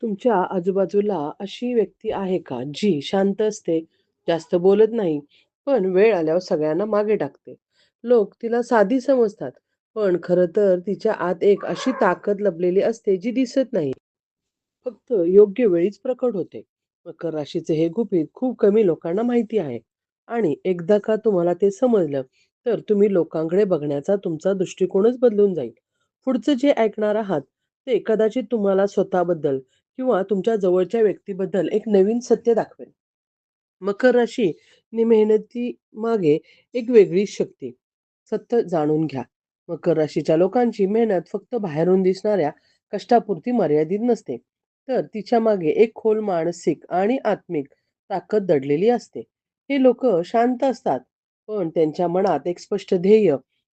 तुमच्या आजूबाजूला अशी व्यक्ती आहे का, जी शांत असते, जास्त बोलत नाही, पण वेळ आल्यावर सगळ्यांना मागे टाकते? लोक तिला साधी समजतात, पण खरं तर तिच्या आत एक अशी ताकद लपलेली असते, जी दिसत नाही. फक्त योग्य वेळीच प्रकट होते. मकर राशीचे हे गुपित खूप कमी लोकांना माहिती आहे. आणि एकदा का तुम्हाला ते समजलं, तर तुम्ही लोकांकडे बघण्याचा तुमचा दृष्टिकोनच बदलून जाईल. पुढचं जे ऐकणार आहात, ते कदाचित तुम्हाला स्वतःबद्दल किंवा तुमच्या जवळच्या व्यक्तीबद्दल एक नवीन सत्य दाखवेल. मकर राशी नि मेहनती मागे एक वेगळी शक्ती सतत जाणून घ्या. मकर राशीच्या लोकांची मेहनत फक्त बाहेरून दिसणाऱ्या कष्टापुरती मर्यादित नसते, तर तिच्या मागे एक खोल मानसिक आणि आत्मिक ताकद दडलेली असते. हे लोक शांत असतात, पण त्यांच्या मनात एक स्पष्ट ध्येय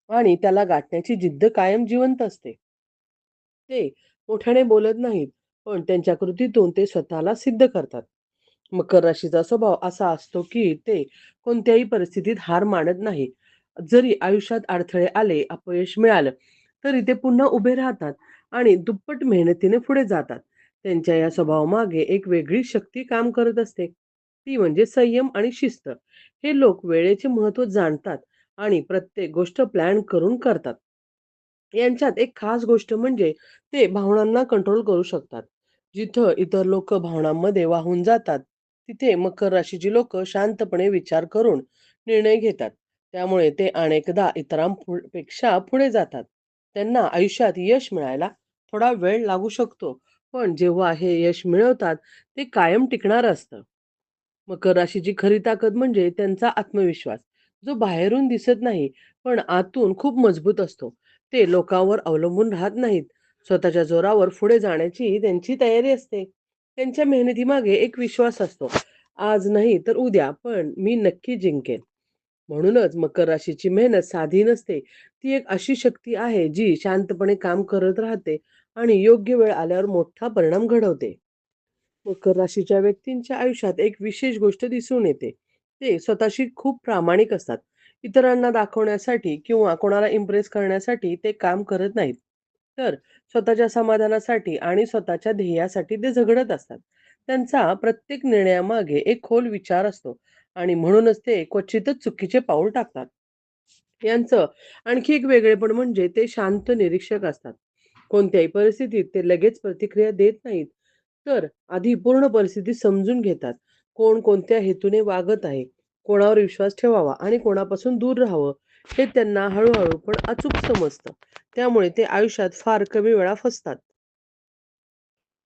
आणि त्याला गाठण्याची जिद्द कायम जिवंत असते. ते मोठ्याने बोलत नाहीत, पण त्यांच्या कृतीतून ते स्वतःला सिद्ध करतात. मकर राशीचा स्वभाव असा असतो, की ते कोणत्याही परिस्थितीत हार मानत नाही. जरी आयुष्यात अडथळे आले, अपयश मिळालं, तरी ते पुन्हा उभे राहतात आणि दुप्पट मेहनतीने पुढे जातात. त्यांच्या या स्वभावामागे एक वेगळी शक्ती काम करत असते. ती म्हणजे संयम आणि शिस्त. हे लोक वेळेचे महत्त्व जाणतात आणि प्रत्येक गोष्ट प्लॅन करून करतात. यांच्यात एक खास गोष्ट म्हणजे ते भावनांना कंट्रोल करू शकतात. जिथं इतर लोक भावनांमध्ये वाहून जातात, तिथे मकर राशीची लोक शांतपणे विचार करून निर्णय घेतात. त्यामुळे ते अनेकदा इतरांपेक्षा पुढे जातात. त्यांना आयुष्यात यश मिळायला थोडा वेळ लागू शकतो, पण जेव्हा हे यश मिळवतात, ते कायम टिकणार असतं. मकर राशीची खरी ताकद म्हणजे त्यांचा आत्मविश्वास, जो बाहेरून दिसत नाही, पण आतून खूप मजबूत असतो. ते लोकांवर अवलंबून राहत नाहीत. स्वतःच्या जोरावर पुढे जाण्याची त्यांची तयारी असते. त्यांच्या मेहनतीमागे एक विश्वास असतो. आज नाही तर उद्या, पण मी नक्की जिंकेन. म्हणूनच मकर राशीची मेहनत साधी नसते. ती एक अशी शक्ती आहे, जी शांतपणे काम करत राहते आणि योग्य वेळ आल्यावर मोठा परिणाम घडवते. मकर राशीच्या व्यक्तींच्या आयुष्यात एक विशेष गोष्ट दिसून येते. ते स्वतःशी खूप प्रामाणिक असतात. इतरांना दाखवण्यासाठी किंवा कोणाला इम्प्रेस करण्यासाठी ते काम करत नाहीत. तर स्वतःच्या समाधानासाठी आणि स्वतःच्या ध्येयासाठी ते झगडत असतात. त्यांचा प्रत्येक निर्णयामागे एक खोल विचार असतो आणि म्हणूनच ते क्वचितच चुकीचे पाऊल टाकतात. यांचं आणखी एक वेगळेपण म्हणजे ते शांत निरीक्षक असतात. कोणत्याही परिस्थितीत ते लगेच प्रतिक्रिया देत नाहीत, तर आधी पूर्ण परिस्थिती समजून घेतात. कोण कोणत्या हेतूने वागत आहे, कोणावर विश्वास ठेवावा आणि कोणापासून दूर राहावं, हे त्यांना हळूहळू पण अचूक समजतं. त्यामुळे ते आयुष्यात फार कमी वेळा फसतात.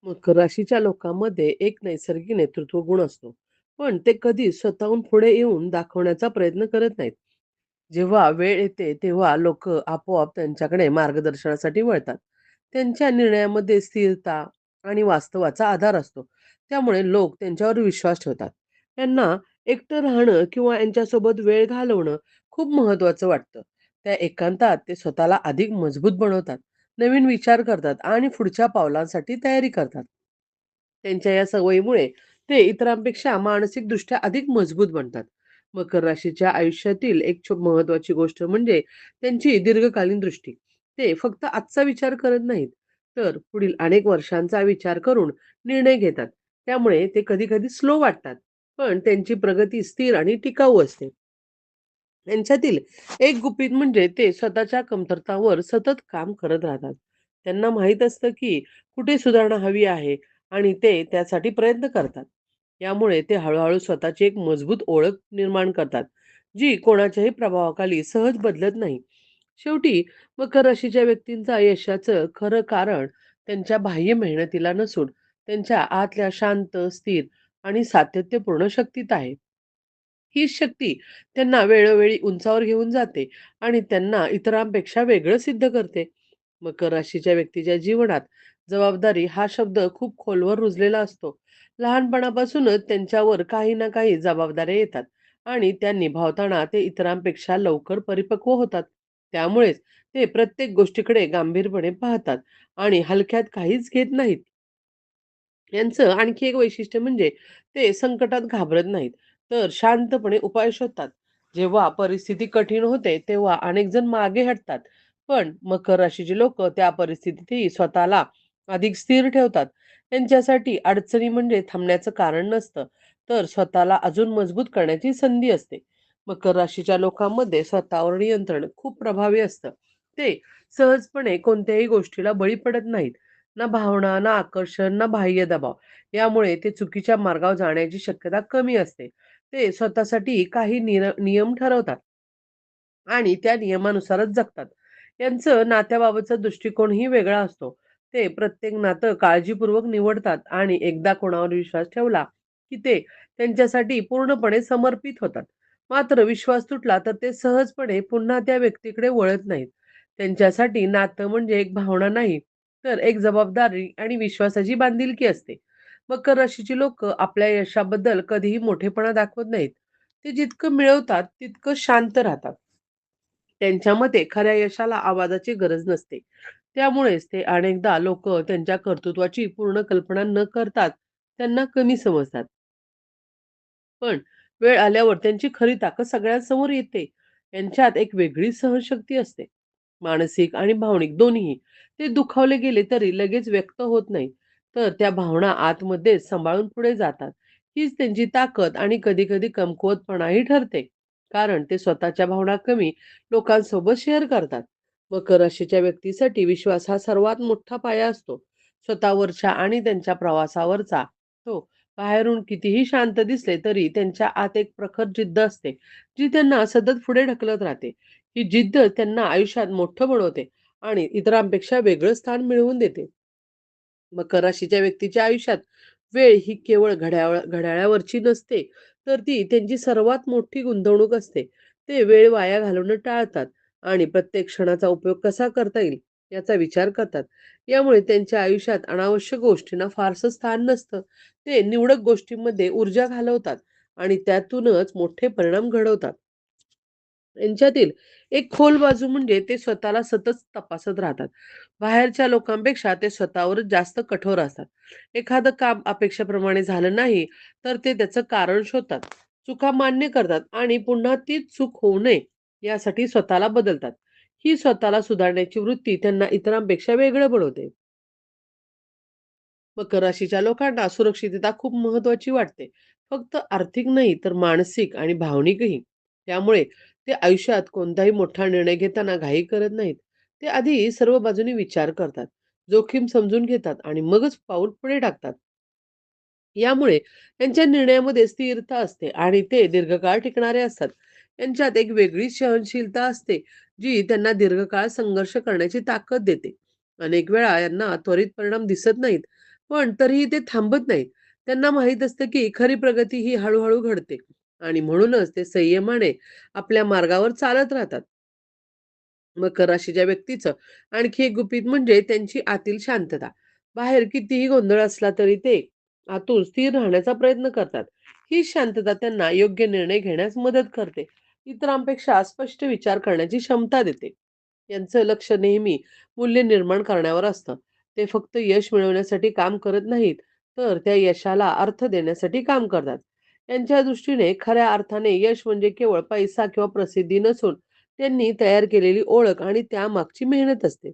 मकर राशीच्या लोकांमध्ये एक नैसर्गिक नेतृत्व गुण असतो, पण ते कधी स्वतःहून पुढे येऊन दाखवण्याचा प्रयत्न करत नाहीत. जेव्हा वेळ येते तेव्हा लोक आपोआप त्यांच्याकडे मार्गदर्शनासाठी वळतात. त्यांच्या निर्णयामध्ये स्थिरता आणि वास्तवाचा आधार असतो. त्यामुळे लोक त्यांच्यावर विश्वास ठेवतात. त्यांना एकटं राहणं किंवा यांच्यासोबत वेळ घालवणं खूप महत्वाचं वाटतं. त्या एकांतात ते स्वतःला अधिक मजबूत बनवतात, नवीन विचार करतात आणि पुढच्या पावलांसाठी तयारी करतात. त्यांच्या या सवयीमुळे ते इतरांपेक्षा मानसिकदृष्ट्या अधिक मजबूत बनतात. मकर राशीच्या आयुष्यातील एक महत्वाची गोष्ट म्हणजे त्यांची दीर्घकालीन दृष्टी. ते फक्त आजचा विचार करत नाहीत, तर पुढील अनेक वर्षांचा विचार करून निर्णय घेतात. त्यामुळे ते कधी-कधी स्लो वाटतात, पण त्यांची प्रगती स्थिर आणि टिकाऊ असते. यांच्यातील एक गुपित म्हणजे ते स्वतःच्या कमतरतावर सतत काम करत राहतात. त्यांना माहीत असतं की कुठे सुधारणा हवी आहे आणि ते त्यासाठी प्रयत्न करतात. यामुळे ते हळू स्वतःची एक मजबूत ओळख निर्माण करतात, जी कोणाच्याही प्रभावाखाली सहज बदलत नाही. शेवटी मकर राशीच्या व्यक्तींचा यशाचं खरं कारण त्यांच्या बाह्य मेहनतीला नसून त्यांच्या आतल्या शांत, स्थिर आणि सातत्यपूर्ण शक्तीत आहे. ही शक्ती त्यांना वेळोवेळी उंचावर घेऊन जाते आणि त्यांना इतरांपेक्षा वेगळं सिद्ध करते. मकर राशीच्या व्यक्तीच्या जीवनात जबाबदारी हा शब्द खूप खोलवर रुजलेला असतो. लहानपणापासूनच त्यांच्यावर काही ना काही जबाबदाऱ्या येतात आणि त्या निभावताना ते इतरांपेक्षा लवकर परिपक्व होतात. त्यामुळेच ते प्रत्येक गोष्टीकडे गांभीर्यपणे पाहतात आणि हलक्यात काहीच घेत नाहीत. यांचं आणखी एक वैशिष्ट्य म्हणजे ते संकटात घाबरत नाहीत, तर शांतपणे उपाय शोधतात. जेव्हा परिस्थिती कठीण होते, तेव्हा अनेक जण मागे हटतात. पण मकर राशीची लोकं त्या परिस्थितीतही स्वतःला अधिक स्थिर ठेवतात. त्यांच्यासाठी अडचणी म्हणजे थांबण्याचं कारण नसतं, तर स्वतःला अजून मजबूत करण्याची संधी असते. मकर राशीच्या लोकांमध्ये स्वतःवर नियंत्रण खूप प्रभावी असतं. ते सहजपणे कोणत्याही गोष्टीला बळी पडत नाहीत. ना भावना, ना आकर्षण, ना बाह्य दबाव. यामुळे ते चुकीच्या मार्गावर जाण्याची शक्यता कमी असते. ते स्वतःसाठी काही नियम ठरवतात आणि त्या नियमानुसारच जगतात. यांचं नात्याबाबतचा दृष्टिकोनही वेगळा असतो. ते प्रत्येक नातं काळजीपूर्वक निवडतात आणि एकदा कोणावर विश्वास ठेवला, की ते त्यांच्यासाठी पूर्णपणे समर्पित होतात. मात्र विश्वास तुटला तर ते सहजपणे पुन्हा त्या व्यक्तीकडे वळत नाहीत. त्यांच्यासाठी नातं म्हणजे एक भावना नाही, तर एक जबाबदारी आणि विश्वासाची बांधिलकी असते. मकर राशीची लोकं आपल्या यशाबद्दल कधीही मोठेपणा दाखवत नाहीत. ते जितकं मिळवतात तितकं शांत राहतात. त्यांच्या मते खऱ्या यशाला आवाजाची गरज नसते. त्यामुळेच ते अनेकदा लोकं त्यांच्या कर्तृत्वाची पूर्ण कल्पना न करताच त्यांना कमी समजतात. पण वेळ आल्यावर त्यांची खरी ताकद सगळ्यांसमोर येते. यांच्यात एक वेगळी सहनशक्ती असते. मानसिक आणि भावनिक दोन्हीही. ते दुखावले गेले तरी लगेच व्यक्त होत नाही. तर त्या भावना आतमध्येच सांभाळून पुढे जातात. हीच त्यांची ताकद आणि कधी-कधी कमकुवतपणाही ठरते. कारण ते स्वतःच्या भावना कमी लोकांसोबत शेअर करतात. मकर राशीच्या व्यक्तीसाठी विश्वास हा सर्वात मोठा पाया असतो. स्वतःवरच्या आणि त्यांच्या प्रवासावरचा. तो बाहेरून कितीही शांत दिसले तरी त्यांच्या आत एक प्रखर जिद्द असते, जी त्यांना सतत पुढे ढकलत राहते. ही जिद्द त्यांना आयुष्यात मोठं बनवते आणि इतरांपेक्षा वेगळं स्थान मिळवून देते. मकर राशीच्या व्यक्तीच्या आयुष्यात वेळ ही केवळ घड्याळावरची नसते, तर ती त्यांची सर्वात मोठी गुंतवणूक असते. ते वेळ वाया घालवणं टाळतात आणि प्रत्येक क्षणाचा उपयोग कसा करता येईल याचा विचार करतात. यामुळे त्यांच्या आयुष्यात अनावश्यक गोष्टींना फारसं स्थान नसतं. ते निवडक गोष्टींमध्ये ऊर्जा घालवतात आणि त्यातूनच मोठे परिणाम घडवतात. यांच्यातील एक खोल बाजू म्हणजे ते स्वतःला सतत तपासत राहतात. बाहेरच्या लोकांपेक्षा ते स्वतःवरच जास्त कठोर असतात. एखादं काम अपेक्षेप्रमाणे झालं नाही, तर ते त्याचं कारण शोधतात. चुका मान्य करतात आणि पुन्हा तीच चूक होऊ नये यासाठी स्वतःला बदलतात. ही स्वतःला सुधारण्याची वृत्ती त्यांना इतरांपेक्षा वेगळं बनवते. मकर राशीच्या लोकांना सुरक्षितता खूप महत्त्वाची वाटते. फक्त आर्थिक नाही, तर मानसिक आणि भावनिकही. त्यामुळे ते आयुष्यात कोणताही मोठा निर्णय घेताना घाई करत नाहीत. ते आधी सर्व बाजूंनी विचार करतात, जोखीम समजून घेतात आणि मगच पाऊल पुढे टाकतात. यामुळे त्यांच्या निर्णयामध्ये स्थिरता असते आणि ते दीर्घकाळ टिकणारे असतात. यांच्यात एक वेगळी सहनशीलता असते, जी त्यांना दीर्घकाळ संघर्ष करण्याची ताकद देते. अनेक वेळा यांना त्वरित परिणाम दिसत नाहीत, पण तरीही ते थांबत नाहीत. त्यांना माहीत असतं की खरी प्रगती ही हळू घडते आणि म्हणूनच ते संयमाने आपल्या मार्गावर चालत राहतात. मकर राशीच्या व्यक्तीचं आणखी एक गुपित म्हणजे त्यांची आतील शांतता. बाहेर कितीही गोंधळ असला तरी ते आतून स्थिर राहण्याचा प्रयत्न करतात. ही शांतता त्यांना योग्य निर्णय घेण्यास मदत करते. इतरांपेक्षा स्पष्ट विचार करण्याची क्षमता देते. यांचं लक्ष नेहमी मूल्य निर्माण करण्यावर असतं. ते फक्त यश मिळवण्यासाठी काम करत नाहीत, तर त्या यशाला अर्थ देण्यासाठी काम करतात. यांच्या दृष्टीने खऱ्या अर्थाने यश म्हणजे केवळ पैसा किंवा प्रसिद्धी नसून त्यांनी तयार केलेली ओळख आणि त्यामागची मेहनत असते.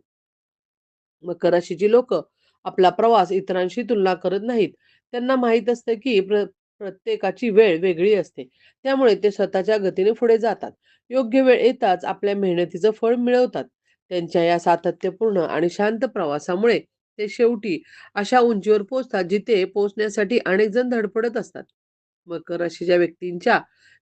मकर राशीची लोकं आपला प्रवास इतरांशी तुलना करत नाहीत. त्यांना माहीत असतं की प्रत्येकाची वेळ वेगळी असते. त्यामुळे ते स्वतःच्या गतीने पुढे जातात. योग्य वेळ येताच आपल्या मेहनतीचं फळ मिळवतात. त्यांच्या या सातत्यपूर्ण आणि शांत प्रवासामुळे ते शेवटी अशा उंचीवर पोहोचतात, जिथे पोहोचण्यासाठी अनेक जण धडपडत असतात. मकर राशीच्या व्यक्तींच्या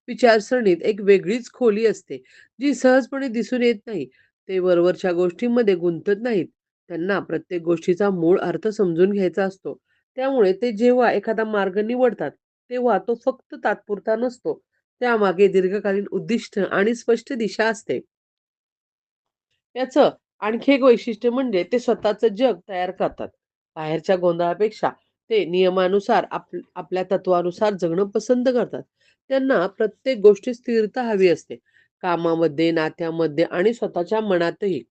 विचारसरणीत एक वेगळीच खोली असते, जी सहजपणे दिसून येत नाही. ते वरवरच्या गोष्टींमध्ये गुंतत नाहीत. त्यांना प्रत्येक गोष्टीचा मूळ अर्थ समजून घ्यायचा असतो. त्यामुळे ते जेव्हा एखादा मार्ग निवडतात, तेव्हा तो फक्त तात्पुरता नसतो. त्यामागे दीर्घकालीन उद्दिष्ट आणि स्पष्ट दिशा असते. याचं आणखी एक वैशिष्ट्य म्हणजे ते स्वतःचं जग तयार करतात. बाहेरच्या गोंधळापेक्षा ते नियमानुसार आपल्या तत्वानुसार जगणं पसंत करतात. त्यांना प्रत्येक गोष्टीत स्थिरता हवी असते. कामामध्ये, नात्यामध्ये आणि स्वतःच्या मनातही.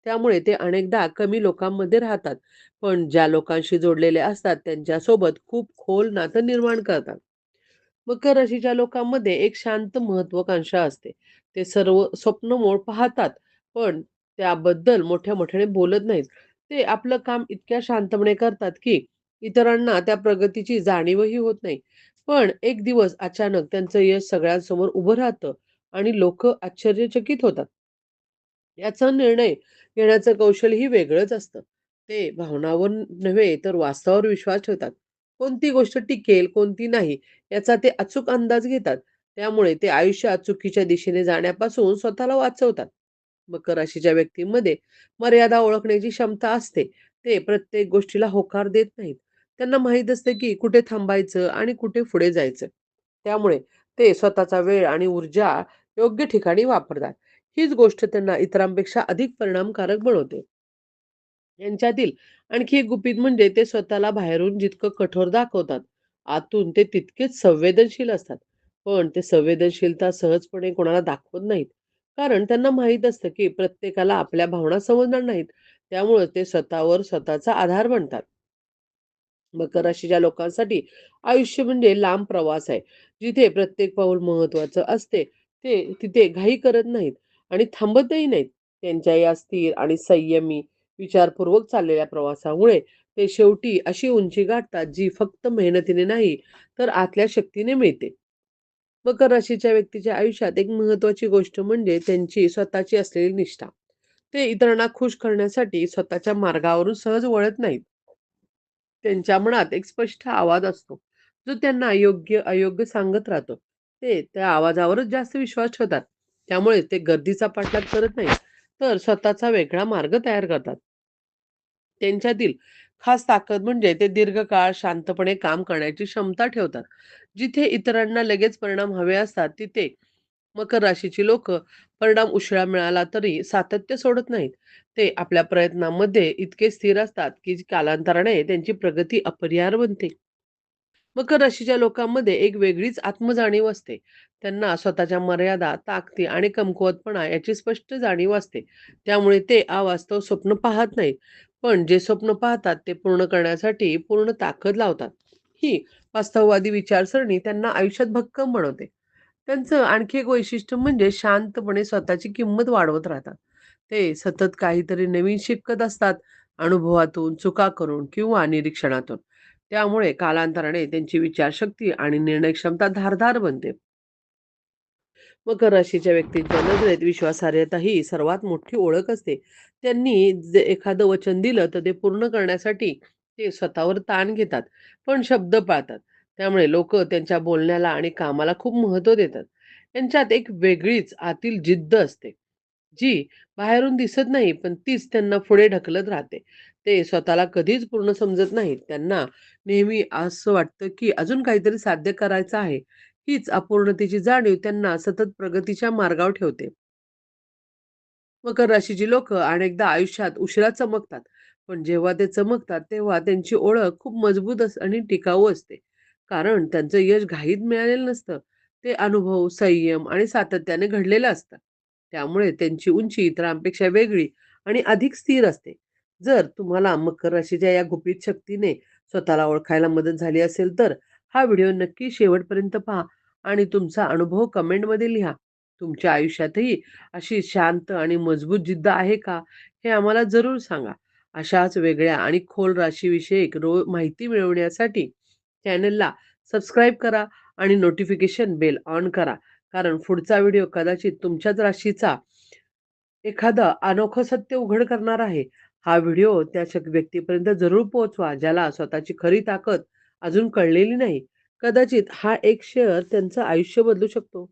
त्यामुळे ते अनेकदा कमी लोकांमध्ये राहतात. पण ज्या लोकांशी जोडलेले असतात त्यांच्यासोबत खूप खोल नातं निर्माण करतात. मकर राशीच्या लोकांमध्ये एक शांत महत्वाकांक्षा असते. ते सर्व स्वप्नमोड पाहतात, पण त्याबद्दल मोठ्या मोठ्याने बोलत नाहीत. ते आपलं काम इतक्या शांतपणे करतात, की इतरांना त्या प्रगतीची जाणीवही होत नाही. पण एक दिवस अचानक त्यांचं यश सगळ्यांसमोर उभं राहतं आणि लोकं आश्चर्यचकित होतात. याचा निर्णय घेण्याचं कौशलही वेगळंच असतं. ते भावनावर नव्हे तर वास्तवावर विश्वास ठेवतात. कोणती गोष्ट टिकेल, कोणती नाही याचा ते अचूक अंदाज घेतात. त्यामुळे ते आयुष्यात चुकीच्या दिशेने जाण्यापासून स्वतःला वाचवतात. मकर राशीच्या व्यक्तींमध्ये मर्यादा ओळखण्याची क्षमता असते. ते प्रत्येक गोष्टीला होकार देत नाहीत. त्यांना माहीत असतं की कुठे थांबायचं आणि कुठे पुढे जायचं. त्यामुळे ते स्वतःचा वेळ आणि ऊर्जा योग्य ठिकाणी वापरतात. हीच गोष्ट त्यांना इतरांपेक्षा अधिक परिणामकारक बनवते. यांच्यातील आणखी एक गुपित म्हणजे ते स्वतःला बाहेरून जितकं कठोर दाखवतात, आतून ते तितकेच संवेदनशील असतात. पण ते संवेदनशीलता सहजपणे कोणाला दाखवत नाहीत. कारण त्यांना माहीत असतं की प्रत्येकाला आपल्या भावना समजणार नाहीत. त्यामुळे ते स्वतःवर स्वतःचा आधार बनतात. मकर राशीच्या लोकांसाठी आयुष्य म्हणजे लांब प्रवास आहे. जिथे प्रत्येक पाऊल महत्त्वाचं असते. ते तिथे घाई करत नाहीत आणि थांबतही नाहीत. त्यांच्या या स्थिर आणि संयमी विचारपूर्वक चाललेल्या प्रवासामुळे ते शेवटी अशी उंची गाठतात, जी फक्त मेहनतीने नाही, तर आतल्या शक्तीने मिळते. मकर राशीच्या व्यक्तीच्या आयुष्यात एक महत्त्वाची गोष्ट म्हणजे त्यांची स्वतःची असलेली निष्ठा. ते इतरांना खुश करण्यासाठी स्वतःच्या मार्गावरून सहज वळत नाहीत. त्यांच्या मनात एक स्पष्ट आवाज असतो, जो त्यांना योग्य-अयोग्य सांगत राहतो. ते त्या आवाजावरच जास्त विश्वास ठेवतात. त्यामुळे ते गर्दीचा पाठलाग करत नाहीत, तर स्वतःचा वेगळा मार्ग तयार करतात. त्यांच्यातील खास ताकद म्हणजे ते दीर्घकाळ शांतपणे काम करण्याची क्षमता ठेवतात. जिथे इतरांना लगेच परिणाम हवे असतात, तिथे मकर राशीची लोकं परिणाम उशिरा मिळाला तरी सातत्य सोडत नाहीत. ते आपल्या प्रयत्नांमध्ये इतके स्थिर असतात, की कालांतराने त्यांची प्रगती अपरिहार्य बनते. मकर राशीच्या लोकांमध्ये एक वेगळीच आत्मजाणीव असते. त्यांना स्वतःच्या मर्यादा, ताकदी आणि कमकुवतपणा याची स्पष्ट जाणीव असते. त्यामुळे ते अवास्तव स्वप्न पाहत नाहीत. पण जे स्वप्न पाहतात ते पूर्ण करण्यासाठी पूर्ण ताकद लावतात. ही वास्तववादी विचारसरणी त्यांना आयुष्यात भक्कम बनवते. त्यांचं आणखी एक वैशिष्ट्य म्हणजे शांतपणे स्वतःची किंमत वाढवत राहतात. ते सतत काहीतरी नवीन शिकत असतात, अनुभवातून, चुका करून किंवा निरीक्षणातून. त्यामुळे कालांतराने त्यांची विचारशक्ती आणि निर्णय क्षमता धारदार बनते. मकर राशीच्या व्यक्तींच्या नजरेत विश्वासार्हता ही सर्वात मोठी ओळख असते. त्यांनी जे एखादं वचन दिलं तर ते पूर्ण करण्यासाठी ते स्वतःवर ताण घेतात, पण शब्द पाळतात. त्यामुळे लोकं त्यांच्या बोलण्याला आणि कामाला खूप महत्त्व देतात. यांच्यात एक वेगळीच आतील जिद्द असते. जी बाहेरून दिसत नाही, पण तीच त्यांना पुढे ढकलत राहते. ते स्वतःला कधीच पूर्ण समजत नाहीत. त्यांना नेहमी असं वाटतं, की अजून काहीतरी साध्य करायचं आहे. हीच अपूर्णतेची जाणीव त्यांना सतत प्रगतीच्या मार्गावर ठेवते. मकर राशीची लोकं अनेकदा आयुष्यात उशिरा चमकतात. पण जेव्हा ते चमकतात, तेव्हा त्यांची ओळख खूप मजबूत आणि टिकाऊ असते. कारण त्यांचं यश घाईत मिळालेलं नसतं. ते अनुभव, संयम आणि सातत्याने घडलेलं असतं. त्यामुळे त्यांची उंची इतरांपेक्षा वेगळी आणि अधिक स्थिर असते. जर तुम्हाला मकर राशीच्या या गुपित शक्तीने स्वतःला ओळखायला मदत झाली असेल, तर हा व्हिडिओ नक्की शेवटपर्यंत पहा आणि तुमचा अनुभव कमेंटमध्ये लिहा. तुमच्या आयुष्यातही अशी शांत आणि मजबूत जिद्द आहे का? हे आम्हाला जरूर सांगा. अशाच वेगळ्या आणि खोल राशीविषयक माहिती मिळवण्यासाठी चॅनलला सबस्क्राईब करा आणि नोटिफिकेशन बेल ऑन करा. कारण पुढचा व्हिडिओ कदाचित तुमच्याच राशीचा एखादं अनोखं सत्य उघड करणार आहे. हा व्हिडिओ त्या व्यक्तीपर्यंत जरूर पोहोचवा, ज्याला स्वतःची खरी ताकद अजून कळलेली नाही. कदाचित हा एक शेअर त्यांचं आयुष्य बदलू शकतो.